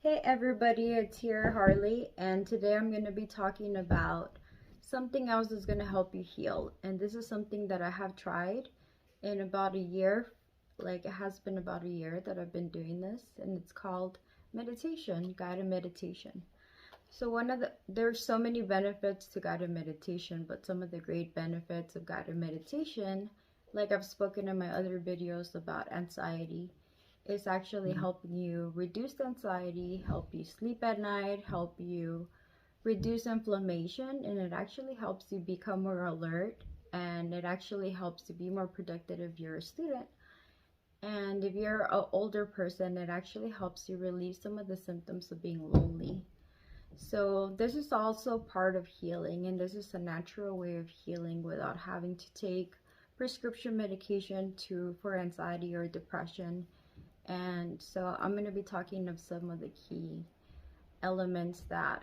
Hey everybody, it's here Harley, and today I'm going to be talking about something else that's going to help you heal. And this is something that I have tried in about a year. Like, it has been about a year that I've been doing this, and it's called meditation, guided meditation. So there's so many benefits to guided meditation, but some of the great benefits of guided meditation, like I've spoken in my other videos about anxiety, is actually helping you reduce anxiety, help you sleep at night, help you reduce inflammation, and it actually helps you become more alert, and it actually helps you be more productive if you're a student. And if you're an older person, it actually helps you relieve some of the symptoms of being lonely. So this is also part of healing, and this is a natural way of healing without having to take prescription medication for anxiety or depression. And so I'm going to be talking of some of the key elements that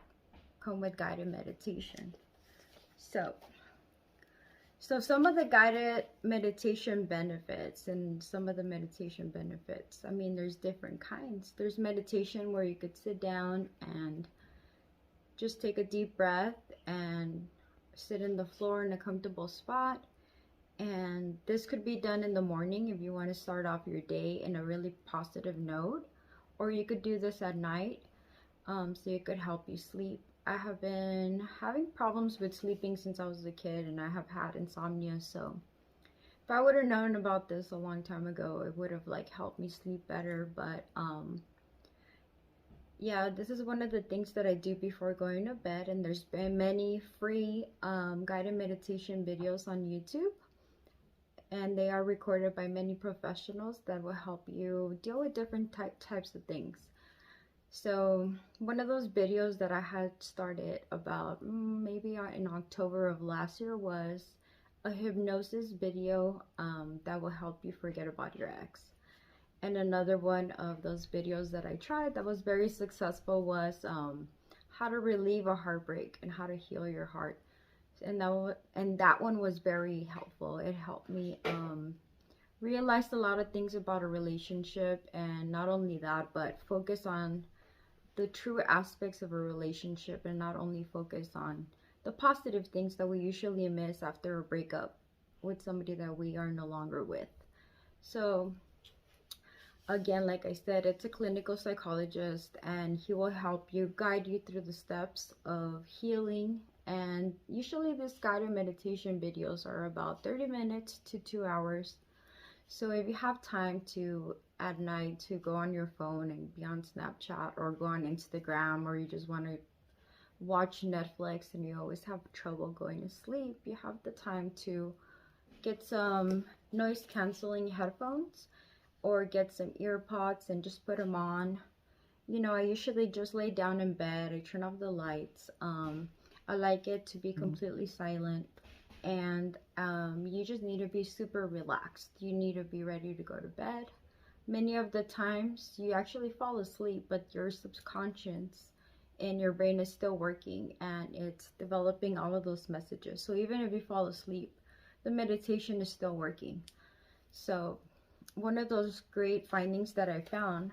come with guided meditation. So, so some of the guided meditation benefits and some of the meditation benefits. I mean, there's different kinds. There's meditation where you could sit down and just take a deep breath and sit in the floor in a comfortable spot. And this could be done in the morning if you want to start off your day in a really positive note, or you could do this at night, so it could help you sleep. I have been having problems with sleeping since I was a kid, and I have had insomnia. So if I would have known about this a long time ago, it would have like helped me sleep better. But yeah, this is one of the things that I do before going to bed, and there's been many free guided meditation videos on YouTube, and they are recorded by many professionals that will help you deal with different types of things. So one of those videos that I had started about maybe in October of last year was a hypnosis video that will help you forget about your ex. And another one of those videos that I tried that was very successful was how to relieve a heartbreak and how to heal your heart. And that one was very helpful. It helped me realize a lot of things about a relationship, and not only that, but focus on the true aspects of a relationship, and not only focus on the positive things that we usually miss after a breakup with somebody that we are no longer with. So again, like I said, it's a clinical psychologist, and he will help you, guide you through the steps of healing. And usually these guided meditation videos are about 30 minutes to 2 hours. So if you have time to at night to go on your phone and be on Snapchat or go on Instagram, or you just want to watch Netflix and you always have trouble going to sleep, you have the time to get some noise canceling headphones or get some ear pods and just put them on. You know, I usually just lay down in bed, I turn off the lights. I like it to be completely silent, and you just need to be super relaxed. You need to be ready to go to bed. Many of the times you actually fall asleep, but your subconscious and your brain is still working, and it's developing all of those messages. So even if you fall asleep, the meditation is still working. So one of those great findings that I found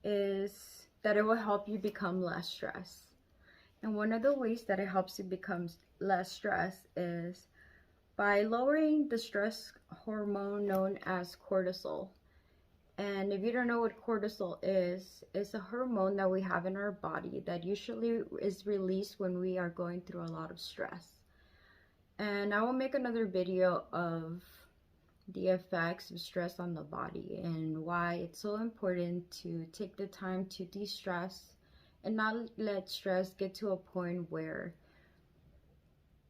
is that it will help you become less stressed. And one of the ways that it helps you become less stressed is by lowering the stress hormone known as cortisol. And if you don't know what cortisol is, it's a hormone that we have in our body that usually is released when we are going through a lot of stress. And I will make another video of the effects of stress on the body and why it's so important to take the time to de-stress and not let stress get to a point where,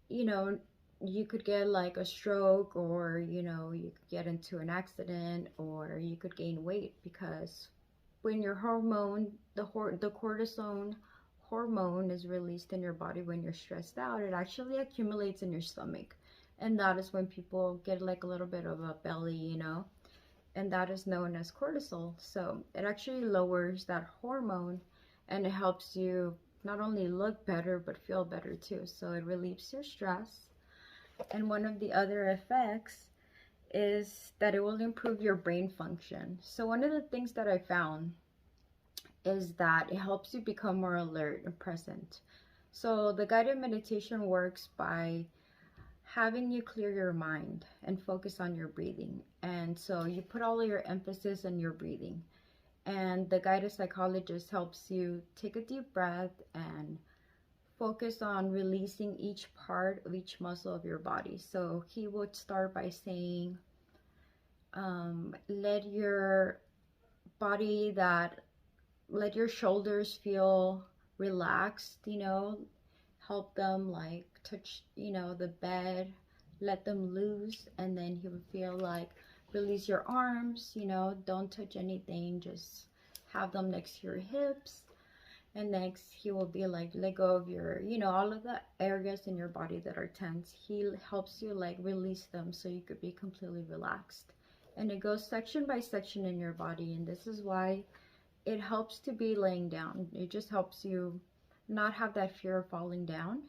you know, you could get like a stroke, or you know, you could get into an accident, or you could gain weight. Because when your hormone, the cortisone hormone is released in your body when you're stressed out, it actually accumulates in your stomach, and that is when people get like a little bit of a belly, you know, and that is known as cortisol. So it actually lowers that hormone, and it helps you not only look better but feel better too. So it relieves your stress. And one of the other effects is that it will improve your brain function. So one of the things that I found is that it helps you become more alert and present. So the guided meditation works by having you clear your mind and focus on your breathing. And so you put all of your emphasis on your breathing. And the guided psychologist helps you take a deep breath and focus on releasing each part of each muscle of your body. So he would start by saying, let your body that let your shoulders feel relaxed, help them like touch, the bed, let them loose, and then he would feel like release your arms, don't touch anything, just have them next to your hips. And next he will be like, let go of your, all of the areas in your body that are tense. He helps you like release them so you could be completely relaxed. And it goes section by section in your body, and this is why it helps to be laying down. It just helps you not have that fear of falling down.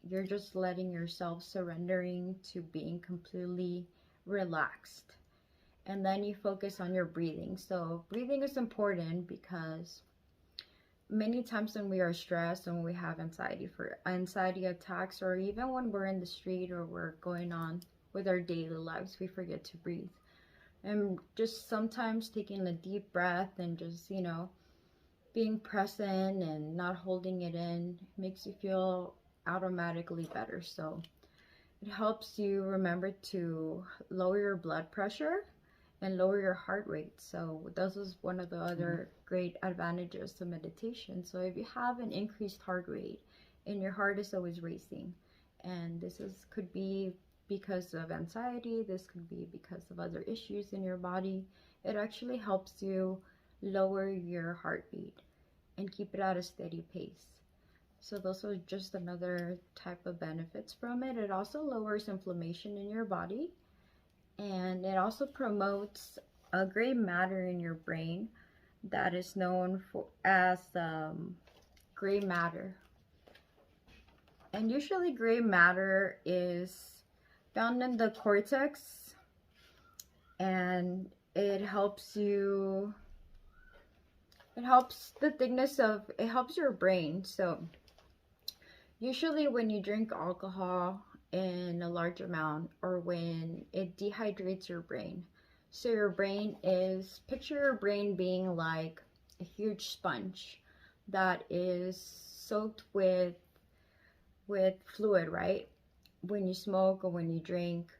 You're just letting yourself surrendering to being completely relaxed. And then you focus on your breathing. So breathing is important because many times when we are stressed and we have anxiety attacks, or even when we're in the street or we're going on with our daily lives, we forget to breathe. And just sometimes taking a deep breath and just, being present and not holding it in makes you feel automatically better. So it helps you remember to lower your blood pressure and lower your heart rate. So this is one of the other great advantages of meditation. So if you have an increased heart rate and your heart is always racing, and could be because of anxiety, this could be because of other issues in your body, it actually helps you lower your heartbeat and keep it at a steady pace. So those are just another type of benefits from it. It also lowers inflammation in your body, and it also promotes a gray matter in your brain that is known as gray matter. And usually gray matter is found in the cortex, and it helps your brain. So usually when you drink alcohol in a large amount, or when it dehydrates your brain, so picture your brain being like a huge sponge that is soaked with fluid, right? When you smoke or when you drink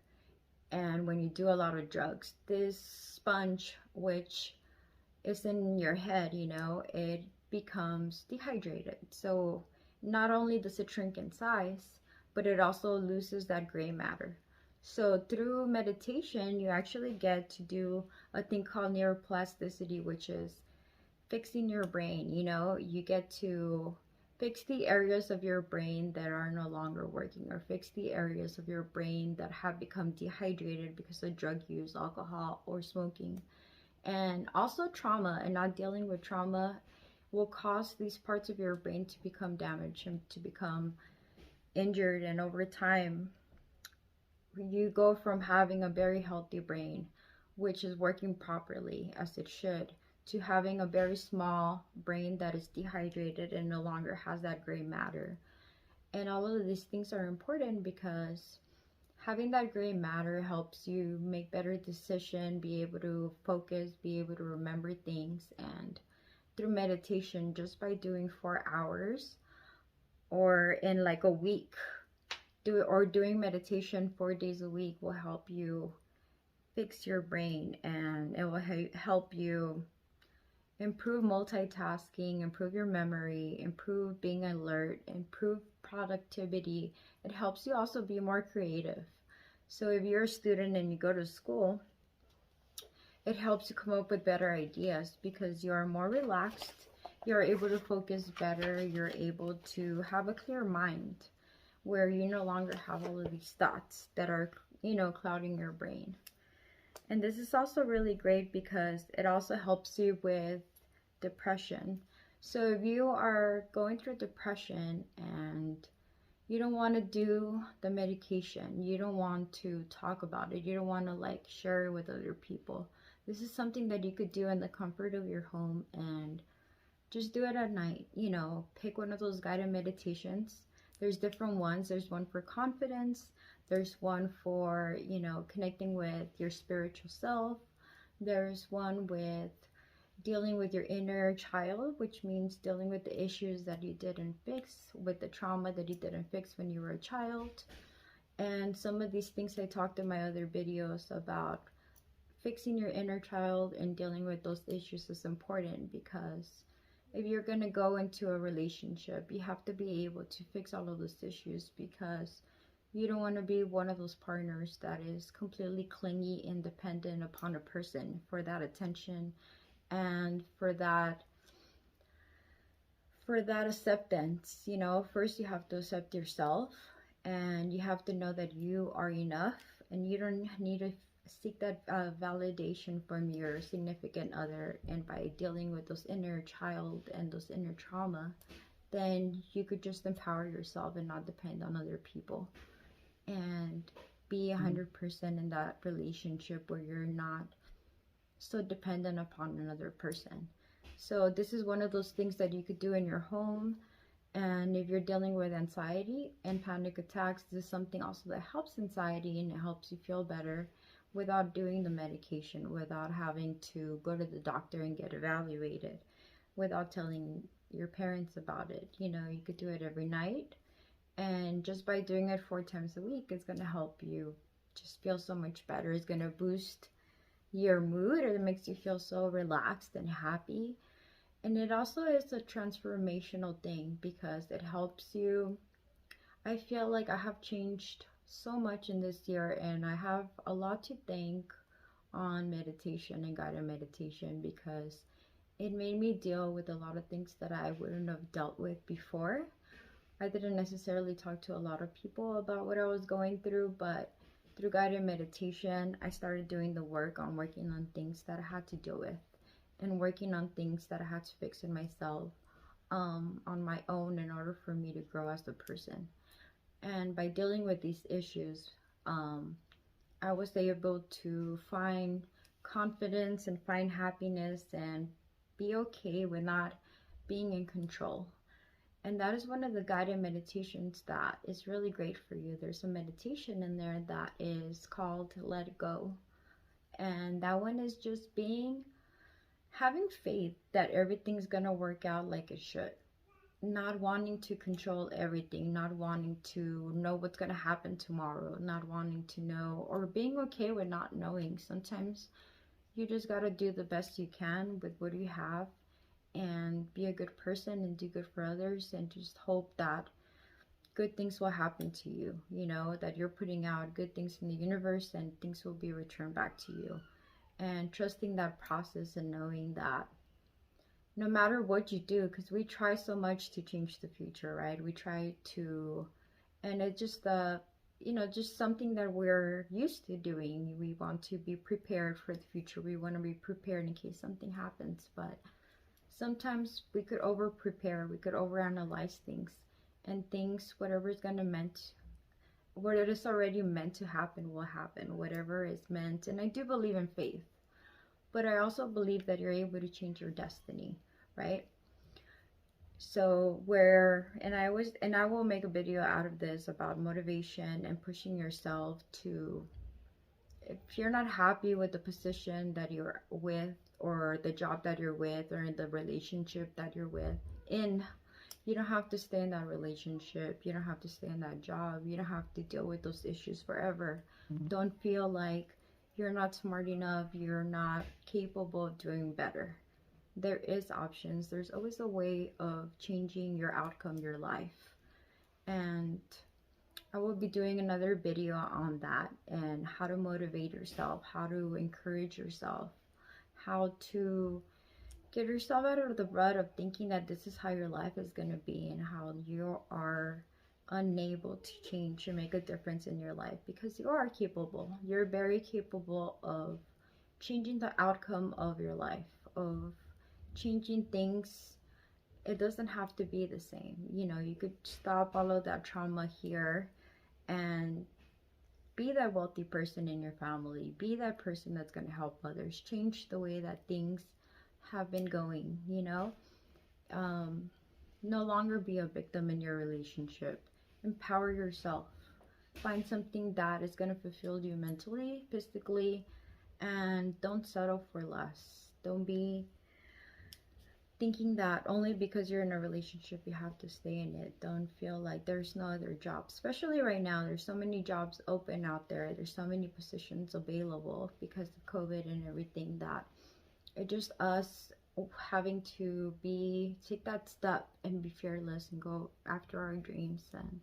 and when you do a lot of drugs, this sponge, which is in your head, it becomes dehydrated. So not only does it shrink in size, but it also loses that gray matter. So through meditation, you actually get to do a thing called neuroplasticity, which is fixing your brain. You get to fix the areas of your brain that are no longer working, or fix the areas of your brain that have become dehydrated because of drug use, alcohol, or smoking. And also trauma, and not dealing with trauma will cause these parts of your brain to become damaged and to become injured. And over time, you go from having a very healthy brain, which is working properly as it should, to having a very small brain that is dehydrated and no longer has that gray matter. And all of these things are important because having that gray matter helps you make better decisions, be able to focus, be able to remember things. And through meditation, just by doing 4 hours or in like a week, doing meditation 4 days a week will help you fix your brain, and it will help you improve multitasking, improve your memory, improve being alert, improve productivity. It helps you also be more creative. So if you're a student and you go to school, it helps you come up with better ideas because you're more relaxed, you're able to focus better, you're able to have a clear mind where you no longer have all of these thoughts that are, clouding your brain. And this is also really great because it also helps you with depression. So if you are going through depression and you don't want to do the medication, you don't want to talk about it, you don't want to share it with other people, this is something that you could do in the comfort of your home and just do it at night. You know, pick one of those guided meditations. There's different ones. There's one for confidence. There's one for, you know, connecting with your spiritual self. There's one with dealing with your inner child, which means dealing with the issues that you didn't fix, with the trauma that you didn't fix when you were a child. And some of these things I talked in my other videos about fixing your inner child and dealing with those issues is important, because if you're going to go into a relationship, you have to be able to fix all of those issues, because you don't want to be one of those partners that is completely clingy and dependent upon a person for that attention and for that acceptance. You know, first you have to accept yourself, and you have to know that you are enough, and you don't need to seek that validation from your significant other. And by dealing with those inner child and those inner trauma, then you could just empower yourself and not depend on other people, and be 100% in that relationship where you're not so dependent upon another person. So this is one of those things that you could do in your home. And if you're dealing with anxiety and panic attacks, this is something also that helps anxiety, and it helps you feel better without doing the medication, without having to go to the doctor and get evaluated, without telling your parents about it. You know, you could do it every night, and just by doing it 4 times a week, it's going to help you just feel so much better. It's going to boost your mood, and it makes you feel so relaxed and happy. And it also is a transformational thing, because it helps you. I feel like I have changed so much in this year, and I have a lot to thank on meditation and guided meditation, because it made me deal with a lot of things that I wouldn't have dealt with before. I didn't necessarily talk to a lot of people about what I was going through, but through guided meditation, I started doing the work on working on things that I had to deal with, and working on things that I had to fix in myself on my own, in order for me to grow as a person. And by dealing with these issues, I was able to find confidence and find happiness and be okay with not being in control. And that is one of the guided meditations that is really great for you. There's a meditation in there that is called Let Go. And that one is just having faith that everything's gonna work out like it should. Not wanting to control everything, not wanting to know what's gonna happen tomorrow, not wanting to know, or being okay with not knowing. Sometimes you just gotta do the best you can with what you have, and be a good person and do good for others, and just hope that good things will happen to you. You know, that you're putting out good things from the universe, and things will be returned back to you. And trusting that process, and knowing that no matter what you do, because we try so much to change the future, right? We try to, and it's just you know, just something that we're used to doing. We want to be prepared for the future. We want to be prepared in case something happens. But sometimes we could over prepare, we could overanalyze things, and things, whatever is going to what it is already meant to happen will happen, whatever is meant. And I do believe in faith, but I also believe that you're able to change your destiny, right? So and I will make a video out of this about motivation and pushing yourself to, if you're not happy with the position that you're with, or the job that you're with, or in the relationship that you're you don't have to stay in that relationship. You don't have to stay in that job. You don't have to deal with those issues forever. Don't feel like you're not smart enough, you're not capable of doing better. There is options. There's always a way of changing your outcome, your life. And I will be doing another video on that, and how to motivate yourself, how to encourage yourself, how to get yourself out of the rut of thinking that this is how your life is going to be, and how you are unable to change and make a difference in your life, because you are capable. You're very capable of changing the outcome of your life, of changing things. It doesn't have to be the same. You know, you could stop all of that trauma here and be that wealthy person in your family. Be that person that's going to help others. Change the way that things have been going, you know. no longer be a victim in your relationship. Empower yourself. Find something that is going to fulfill you mentally, physically, and don't settle for less. Don't be thinking that only because you're in a relationship you have to stay in it. Don't feel like there's no other job. Especially right now, there's so many jobs open out there. There's so many positions available because of COVID and everything, that it's just us having to take that step and be fearless and go after our dreams, and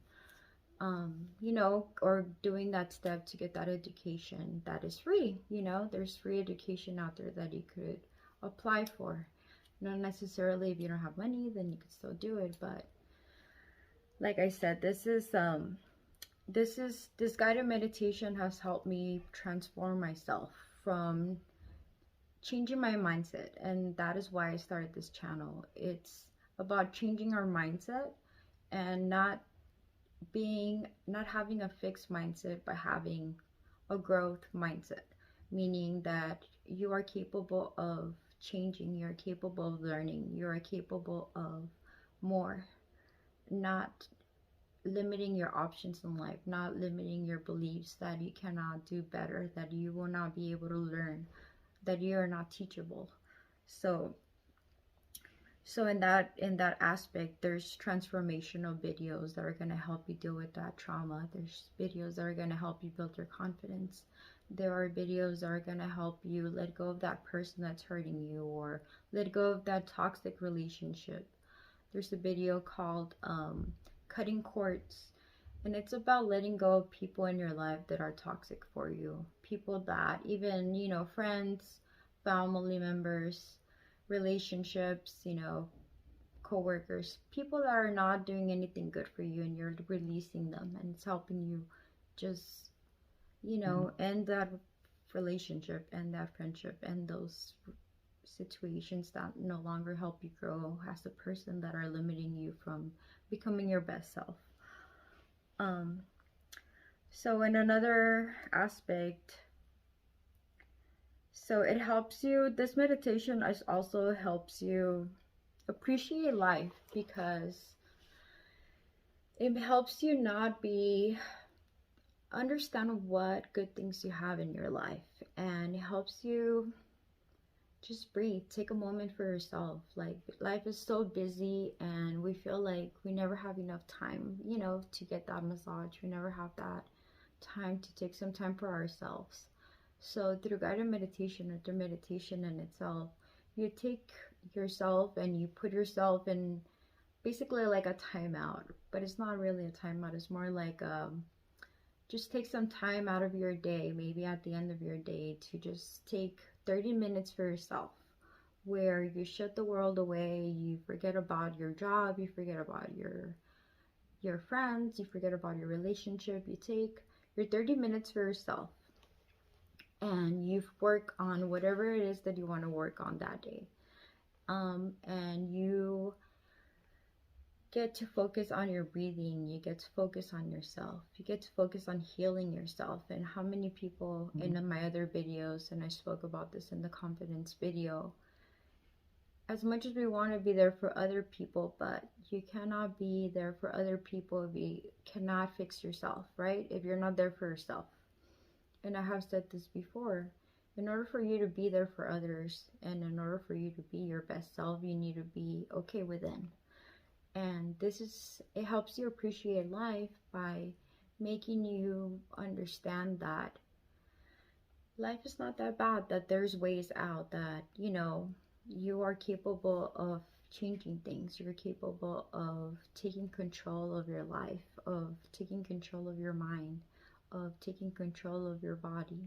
or doing that step to get that education that is free. There's free education out there that you could apply for. Not necessarily if you don't have money, then you could still do it. But like I said, this guided meditation has helped me transform myself from changing my mindset, and that is why I started this channel. It's about changing our mindset and not having a fixed mindset, but having a growth mindset, meaning that you are capable of changing, you're capable of learning, you are capable of more, not limiting your options in life, not limiting your beliefs that you cannot do better, that you will not be able to learn, that you are not teachable. So in that aspect, there's transformational videos that are going to help you deal with that trauma. There's videos that are going to help you build your confidence. There are videos that are going to help you let go of that person that's hurting you, or let go of that toxic relationship. There's a video called Cutting Cords, and it's about letting go of people in your life that are toxic for you. People that even, friends, family members, relationships, co-workers, people that are not doing anything good for you, and you're releasing them, and it's helping you just, end that relationship and that friendship and those situations that no longer help you grow as a person, that are limiting you from becoming your best self. So in another aspect, so it helps you, this meditation also helps you appreciate life, because it helps you understand what good things you have in your life, and it helps you just breathe, take a moment for yourself. Like, life is so busy, and we feel like we never have enough time, to get that massage. We never have that time to take some time for ourselves. So through guided meditation, or through meditation in itself, you take yourself and you put yourself in basically like a timeout. But it's not really a timeout. It's more like just take some time out of your day, maybe at the end of your day, to just take 30 minutes for yourself, where you shut the world away. You forget about your job, you forget about your friends, you forget about your relationship. You take your 30 minutes for yourself, and you work on whatever it is that you want to work on that day. And you get to focus on your breathing. You get to focus on yourself. You get to focus on healing yourself. And how many people in my other videos, and I spoke about this in the confidence video, as much as we want to be there for other people, but you cannot be there for other people if you cannot fix yourself, right? If you're not there for yourself. And I have said this before, in order for you to be there for others, and in order for you to be your best self, you need to be okay within. And it helps you appreciate life by making you understand that life is not that bad, that there's ways out, that, you are capable of changing things. You're capable of taking control of your life, of taking control of your mind, of taking control of your body.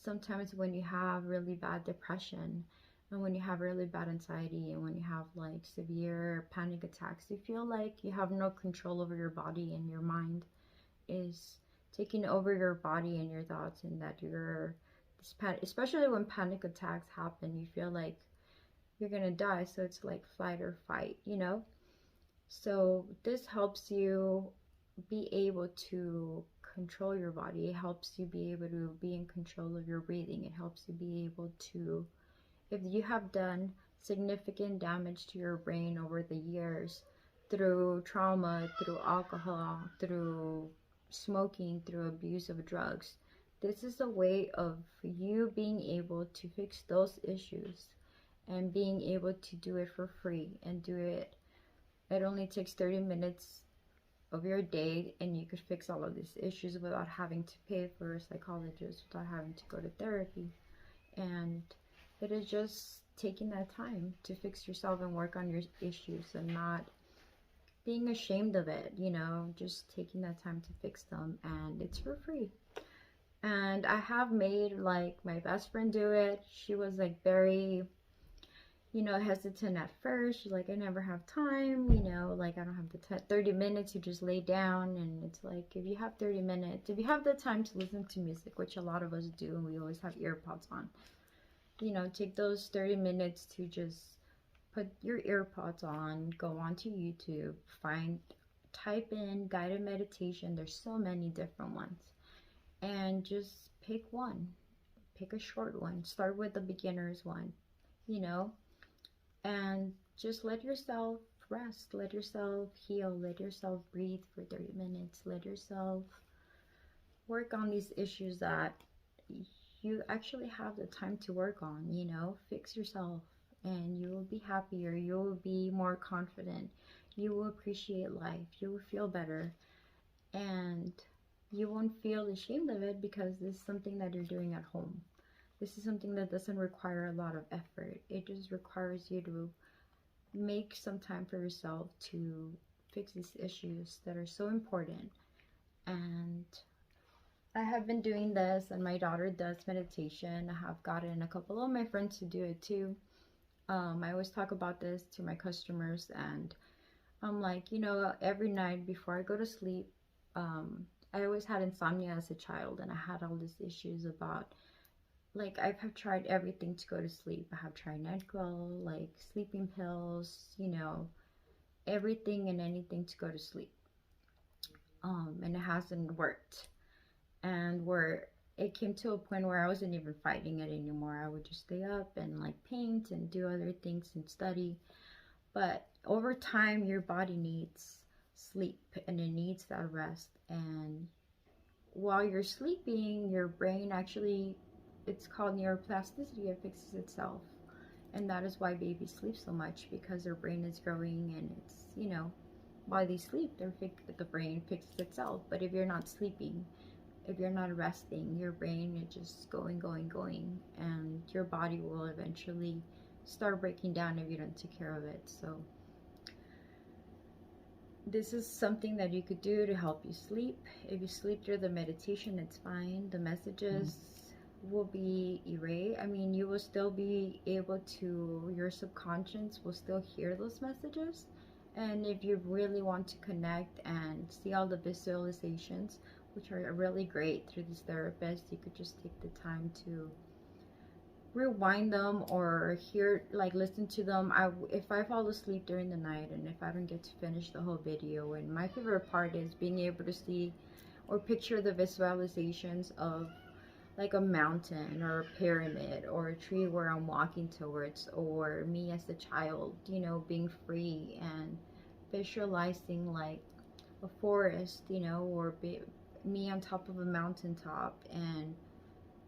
Sometimes when you have really bad depression, and when you have really bad anxiety, and when you have like severe panic attacks, you feel like you have no control over your body, and your mind is taking over your body and your thoughts, and that especially when panic attacks happen, you feel like you're gonna die. So it's like flight or fight, So this helps you be able to control your body. It helps you be able to be in control of your breathing. It helps you be able to, if you have done significant damage to your brain over the years through trauma, through alcohol, through smoking, through abuse of drugs. This is a way of you being able to fix those issues and being able to do it for free and do it. It only takes 30 minutes of your day, and you could fix all of these issues without having to pay for a psychologist, without having to go to therapy. And it is just taking that time to fix yourself and work on your issues and not being ashamed of it, you know, just taking that time to fix them, and it's for free. And I have made like my best friend do it. She was like very, you know, hesitant at first. She's like, I never have time, you know, like I don't have the 30 minutes to just lay down. And it's like, if you have 30 minutes, if you have the time to listen to music, which a lot of us do, and we always have earpods on, you know, take those 30 minutes to just put your earpods on, go onto YouTube, type in guided meditation. There's so many different ones, and just pick one. Pick a short one. Start with the beginner's one, you know, and just let yourself rest. Let yourself heal. Let yourself breathe for 30 minutes. Let yourself work on these issues that you actually have the time to work on, you know. Fix yourself, and you will be happier. You will be more confident. You will appreciate life. You will feel better, and you won't feel ashamed of it, because this is something that you're doing at home. This is something that doesn't require a lot of effort. It just requires you to make some time for yourself to fix these issues that are so important. And I have been doing this, and my daughter does meditation. I have gotten a couple of my friends to do it too. I always talk about this to my customers, and I'm like, you know, every night before I go to sleep, I always had insomnia as a child, and I had all these issues about, like, I have tried everything to go to sleep. I have tried NyQuil, like sleeping pills, you know, everything and anything to go to sleep. And it hasn't worked. And where it came to a point where I wasn't even fighting it anymore. I would just stay up and like paint and do other things and study. But over time, your body needs sleep, and it needs that rest. And while you're sleeping, your brain actually, it's called neuroplasticity, it fixes itself. And that is why babies sleep so much, because their brain is growing, and it's, you know, while they sleep, the brain fixes itself. But if you're not sleeping, if you're not resting, your brain is just going, and your body will eventually start breaking down if you don't take care of it. So this is something that you could do to help you sleep. If you sleep through the meditation, it's fine. The messages will be erased. I mean, you will still be able to, your subconscious will still hear those messages. And if you really want to connect and see all the visualizations, which are really great through this therapist, you could just take the time to rewind them or hear, like listen to them. If I fall asleep during the night, and if I don't get to finish the whole video, and my favorite part is being able to see or picture the visualizations of like a mountain or a pyramid or a tree where I'm walking towards, or me as a child, you know, being free, and visualizing like a forest, you know, or me on top of a mountaintop, and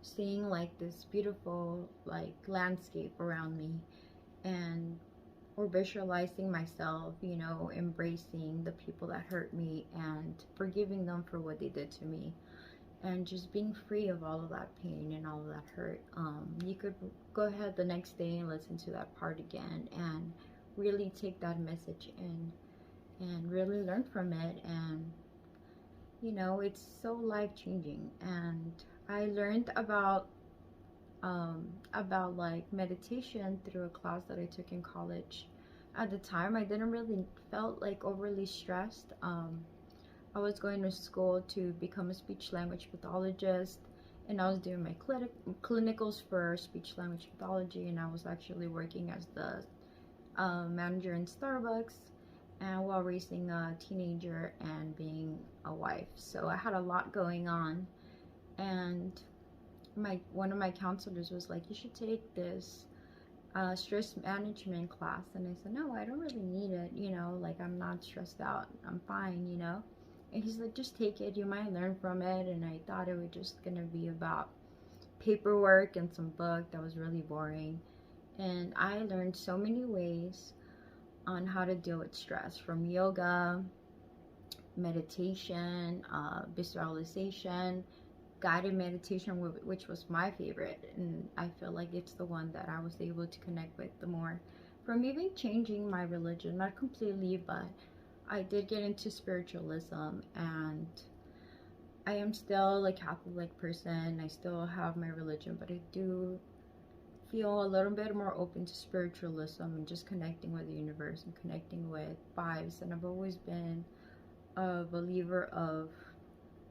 seeing like this beautiful like landscape around me, and or visualizing myself, you know, embracing the people that hurt me and forgiving them for what they did to me, and just being free of all of that pain and all of that hurt. You could go ahead the next day and listen to that part again, and really take that message in, and really learn from it. And you know, it's so life-changing. And I learned about like meditation through a class that I took in college. At the time, I didn't really felt like overly stressed. I was going to school to become a speech language pathologist, and I was doing my clinicals for speech language pathology, and I was actually working as the manager in Starbucks, and while raising a teenager and being a wife. So I had a lot going on, and one of my counselors was like, you should take this stress management class, and I said, no, I don't really need it, you know, like I'm not stressed out, I'm fine, you know. And he's like, just take it, you might learn from it. And I thought it was just gonna be about paperwork and some book that was really boring. And I learned so many ways on how to deal with stress, from yoga, meditation, visualization, guided meditation, which was my favorite, and I feel like it's the one that I was able to connect with the more. From even changing my religion, not completely, but I did get into spiritualism, and I am still a Catholic person. I still have my religion, but I do feel a little bit more open to spiritualism and just connecting with the universe and connecting with vibes. And I've always been a believer of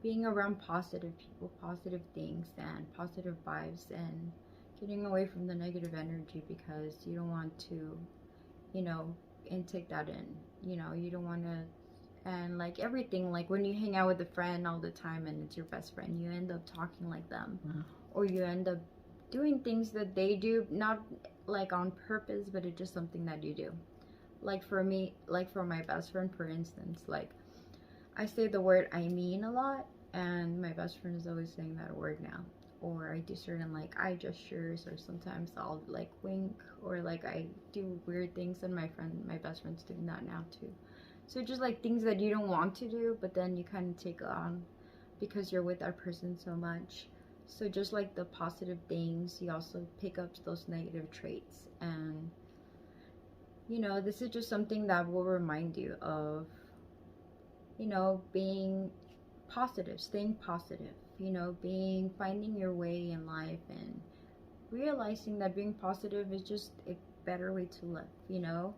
being around positive people, positive things, and positive vibes, and getting away from the negative energy, because you don't want to, you know, intake that in. You know, you don't want to. And like everything, like when you hang out with a friend all the time and it's your best friend, you end up talking like them, or you end up doing things that they do, not like on purpose, but it's just something that you do. Like for me, like for my best friend, for instance, like I say the word I mean a lot, and my best friend is always saying that word now. Or I do certain like eye gestures, or sometimes I'll like wink, or like I do weird things, and my best friend's doing that now too. So just like things that you don't want to do, but then you kind of take on because you're with that person so much. So just like the positive things, you also pick up those negative traits. And you know, this is just something that will remind you of, you know, being positive, staying positive, you know, finding your way in life, and realizing that being positive is just a better way to live, you know.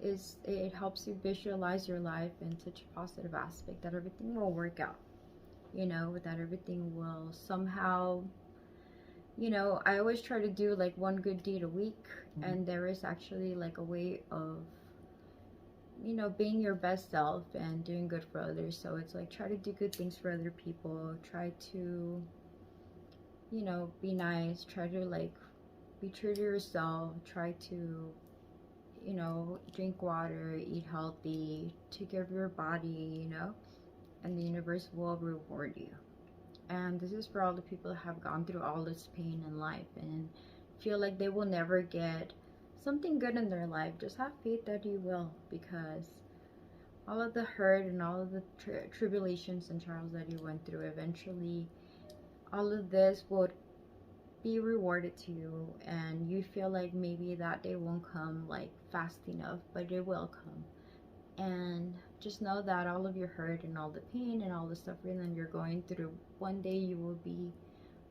Is it helps you visualize your life in such a positive aspect that everything will work out, you know, that everything will somehow, you know, I always try to do like one good deed a week, and there is actually like a way of, you know, being your best self and doing good for others. So it's like try to do good things for other people, try to, you know, be nice, try to like be true to yourself, try to, you know, drink water, eat healthy, take care of your body, you know, and the universe will reward you. And this is for all the people that have gone through all this pain in life and feel like they will never get something good in their life. Just have faith that you will, because all of the hurt and all of the tribulations and trials that you went through, eventually all of this would be rewarded to you, and you feel like maybe that day won't come like fast enough, but it will come. And just know that all of your hurt and all the pain and all the suffering that you're going through, one day you will be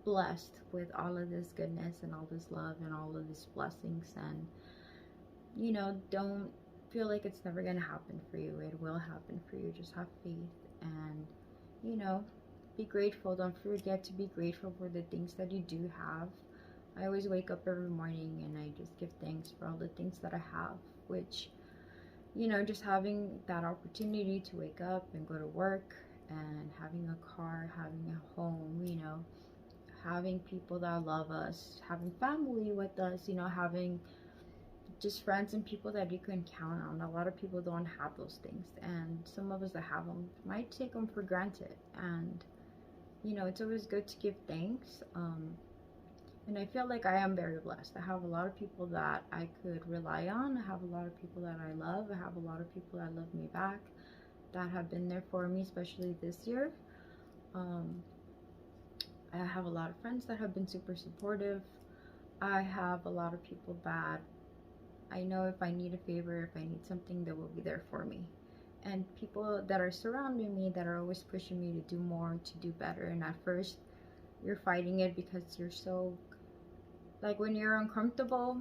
blessed with all of this goodness and all this love and all of these blessings. And you know, don't feel like it's never going to happen for you. It will happen for you. Just have faith, and you know, be grateful. Don't forget to be grateful for the things that you do have. I always wake up every morning and I just give thanks for all the things that I have, which, you know, just having that opportunity to wake up and go to work, and having a car, having a home, you know, having people that love us, having family with us, you know, having just friends and people that you can count on. A lot of people don't have those things, and some of us that have them might take them for granted. And you know, it's always good to give thanks. And I feel like I am very blessed. I have a lot of people that I could rely on. I have a lot of people that I love. I have a lot of people that love me back, that have been there for me, especially this year. um, I have a lot of friends that have been super supportive. I have a lot of people that I know if I need a favor, if I need something, they will be there for me. And people that are surrounding me, that are always pushing me to do more, to do better. And at first, you're fighting it because you're so, like when you're comfortable,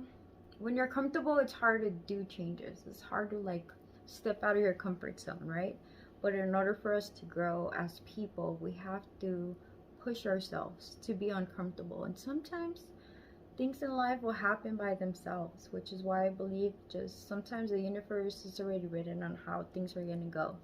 it's hard to do changes. It's hard to like step out of your comfort zone, right? But in order for us to grow as people, we have to push ourselves to be uncomfortable. And sometimes things in life will happen by themselves, which is why I believe just sometimes the universe is already written on how things are going to go.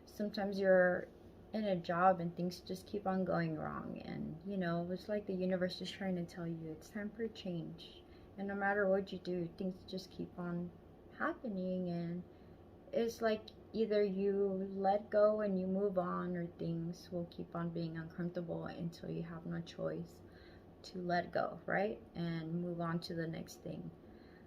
Sometimes you're in a job and things just keep on going wrong, and you know, it's like the universe is trying to tell you it's time for change. And no matter what you do, things just keep on happening. And it's like either you let go and you move on, or things will keep on being uncomfortable until you have no choice to let go, right? And move on to the next thing.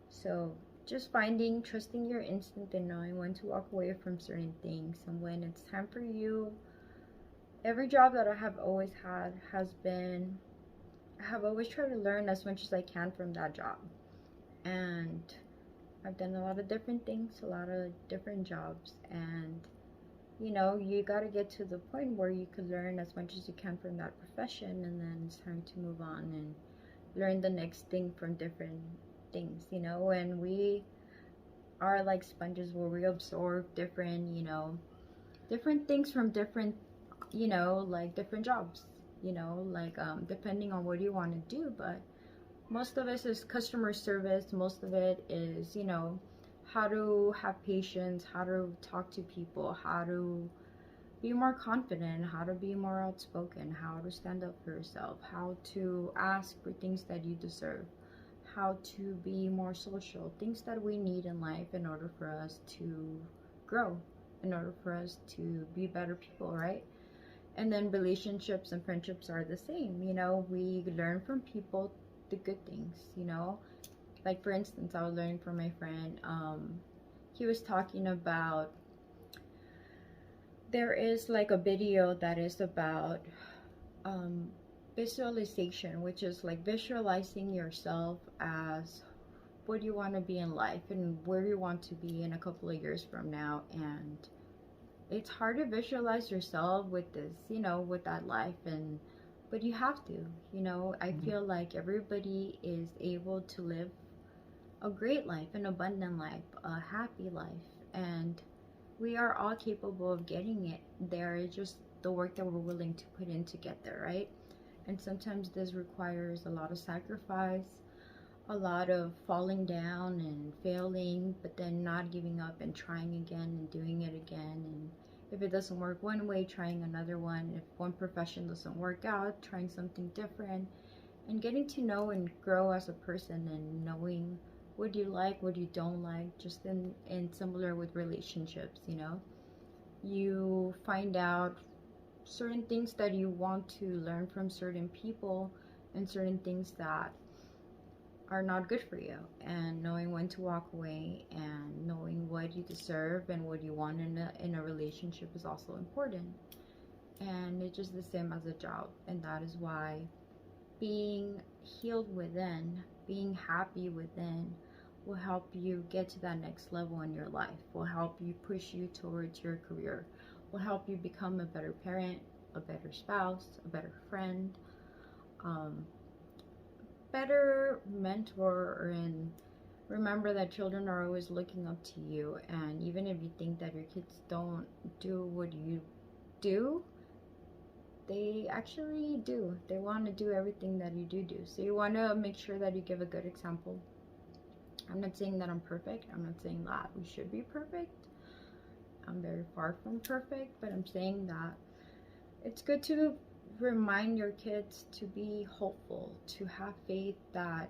So just trusting your instinct and knowing when to walk away from certain things and when it's time for you. Every job that I have always had has been, I have always tried to learn as much as I can from that job. And I've done a lot of different things, a lot of different jobs. And, you got to get to the point where you could learn as much as you can from that profession. And then it's time to move on and learn the next thing from different things, and we are like sponges where we absorb different, different things from different, like different jobs, like depending on what you want to do. But most of it is customer service. Most of it is, how to have patience, how to talk to people, how to be more confident, how to be more outspoken, how to stand up for yourself, how to ask for things that you deserve, how to be more social, things that we need in life in order for us to grow, in order for us to be better people, right? And then relationships and friendships are the same. We learn from people the good things, like for instance, I was learning from my friend. He was talking about, there is like a video that is about um, visualization, which is like visualizing yourself as what you want to be in life and where you want to be in a couple of years from now. And it's hard to visualize yourself with this, with that life. But you have to, I feel like everybody is able to live a great life, an abundant life, a happy life. And we are all capable of getting it there. It's just the work that we're willing to put in to get there, right? And sometimes this requires a lot of sacrifice, a lot of falling down and failing, but then not giving up and trying again and doing it again. And if it doesn't work one way, trying another one. If one profession doesn't work out, trying something different. And getting to know and grow as a person, and knowing what you like, what you don't like, just in similar with relationships, you find out certain things that you want to learn from certain people, and certain things that are not good for you, and knowing when to walk away, and knowing what you deserve and what you want in a relationship is also important. And it's just the same as a job. And that is why being healed within, being happy within, will help you get to that next level in your life, will help you push you towards your career, will help you become a better parent, a better spouse, a better friend, better mentor. And remember that children are always looking up to you. And even if you think that your kids don't do what you do, they actually do. They want to do everything that you do. So you want to make sure that you give a good example. I'm not saying that I'm perfect. I'm not saying that we should be perfect. I'm very far from perfect, but I'm saying that it's good to remind your kids to be hopeful, to have faith that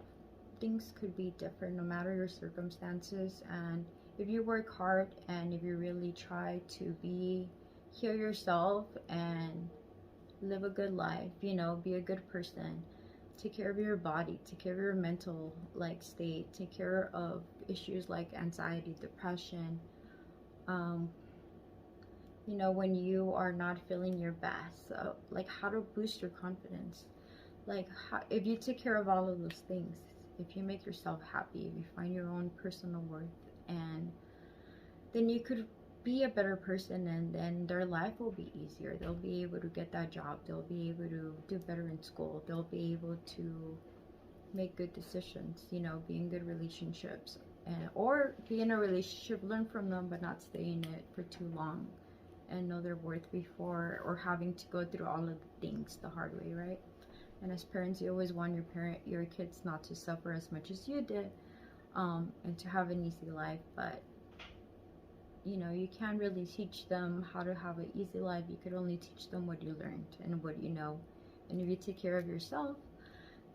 things could be different no matter your circumstances. And if you work hard, and if you really try to heal yourself and live a good life, be a good person, take care of your body, take care of your mental state, take care of issues like anxiety, depression, when you are not feeling your best, like how to boost your confidence, if you take care of all of those things, if you make yourself happy, if you find your own personal worth, and then you could be a better person, and then their life will be easier. They'll be able to get that job, they'll be able to do better in school, they'll be able to make good decisions, be in good relationships, or be in a relationship, learn from them, but not stay in it for too long, and know their worth before, or having to go through all of the things the hard way, right? And as parents, you always want your kids not to suffer as much as you did, and to have an easy life. But you can't really teach them how to have an easy life. You could only teach them what you learned and what you know. And if you take care of yourself,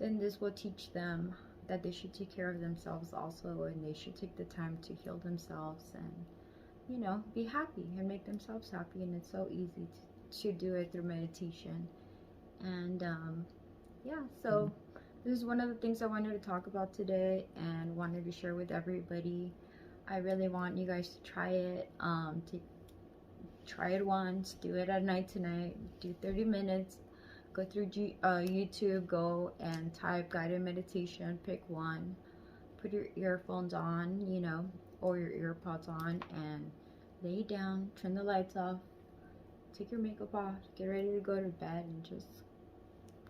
then this will teach them that they should take care of themselves also, and they should take the time to heal themselves and, you know, be happy and make themselves happy. And it's so easy to do it through meditation. And yeah, so this is one of the things I wanted to talk about today and wanted to share with everybody. I really want you guys to try it. Try it once, do it at night tonight, do 30 minutes, go through YouTube, go and type guided meditation, pick one, put your earphones on, you know, or your earpods on, and lay down, turn the lights off, take your makeup off, get ready to go to bed, and just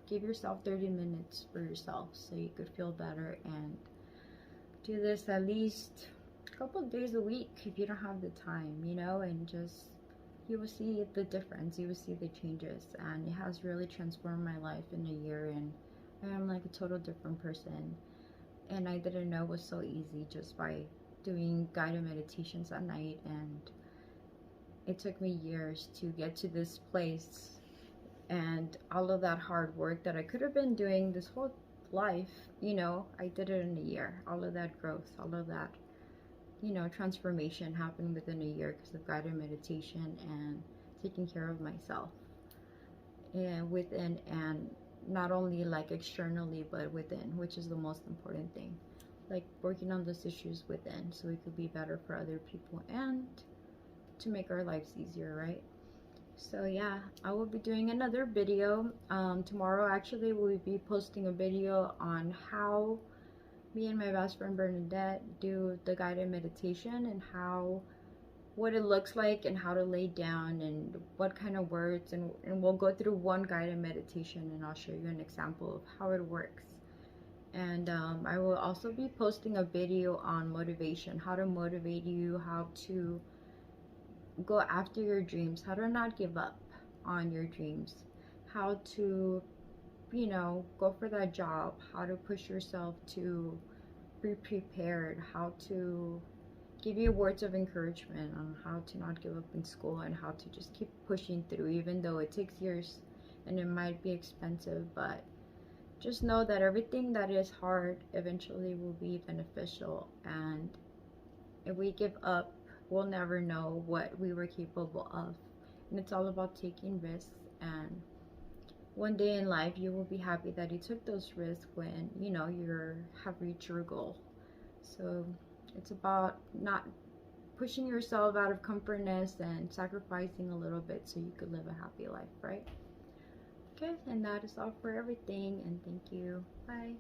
give yourself 30 minutes for yourself so you could feel better. And do this at least a couple of days a week if you don't have the time, you know, and just, you will see the difference, you will see the changes. And it has really transformed my life in a year, and I am like a total different person. And I didn't know it was so easy just by doing guided meditations at night. And it took me years to get to this place, and all of that hard work that I could have been doing this whole life, you know, I did it in a year. All of that growth, all of that, you know, transformation happened within a year because of guided meditation and taking care of myself, and within, and not only like externally but within, which is the most important thing, like working on those issues within so we could be better for other people and to make our lives easier, right? So yeah, I will be doing another video tomorrow. Actually, we'll be posting a video on how me and my best friend Bernadette do the guided meditation, and what it looks like, and how to lay down, and what kind of words, and we'll go through one guided meditation, and I'll show you an example of how it works. And I will also be posting a video on motivation, how to motivate you, how to go after your dreams, how to not give up on your dreams, how to, you know, go for that job, how to push yourself to be prepared, how to give you words of encouragement on how to not give up in school, and how to just keep pushing through even though it takes years and it might be expensive. But just know that everything that is hard eventually will be beneficial, and if we give up, we'll never know what we were capable of. And it's all about taking risks, and one day in life you will be happy that you took those risks when, you know, you have reached your goal. So it's about not pushing yourself out of comfortness and sacrificing a little bit so you could live a happy life, right? Okay, and that is all for everything, and thank you. Bye.